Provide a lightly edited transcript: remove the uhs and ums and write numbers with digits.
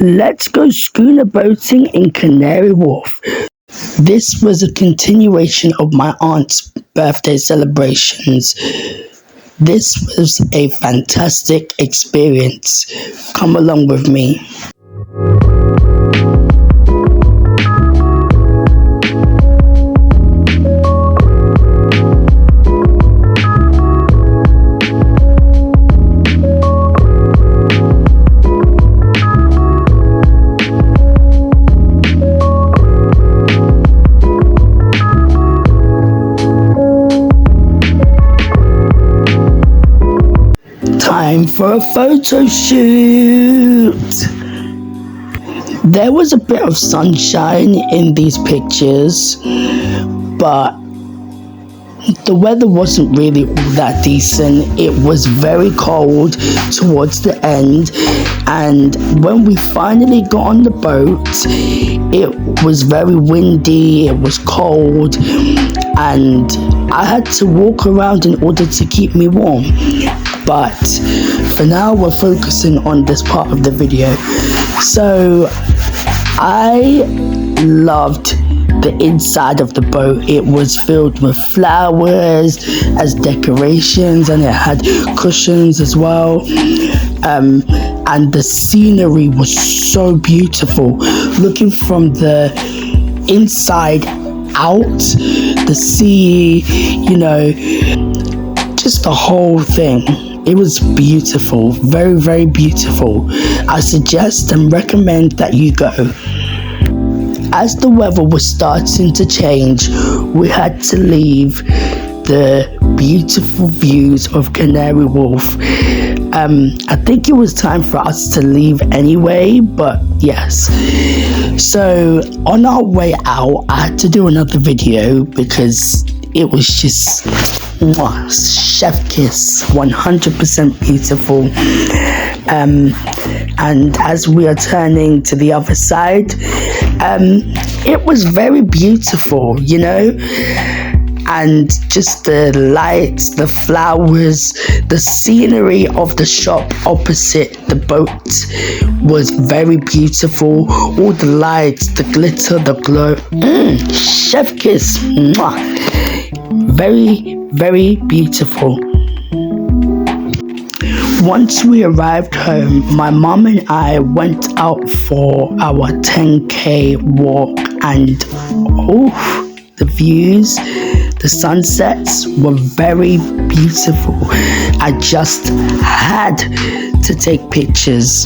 Let's go schooner boating in Canary Wharf. This was a continuation of my aunt's birthday celebrations. This was a fantastic experience. Come along with me. Time for a photo shoot. There was a bit of sunshine in these pictures, but the weather wasn't really all that decent. It was very cold towards the end, and when we finally got on the boat, it was very windy, it was cold, and I had to walk around in order to keep me warm. But for now, we're focusing on this part of the video. So I loved the inside of the boat. It was filled with flowers as decorations, and it had cushions as well. And the scenery was so beautiful. Looking from the inside out, the sea, just the whole thing. It was beautiful, very, very beautiful. I suggest and recommend that you go. As the weather was starting to change, we had to leave the beautiful views of Canary Wharf. I think it was time for us to leave anyway, but yes. So on our way out, I had to do another video because it was just chef kiss, 100% beautiful. And as we are turning to the other side, it was very beautiful, and just the lights, the flowers, the scenery of the shop opposite the boat was very beautiful. All the lights, the glitter, the glow. Chef kiss. Very, very beautiful. Once we arrived home, my mom and I went out for our 10K walk, and the views, the sunsets were very beautiful. I just had to take pictures.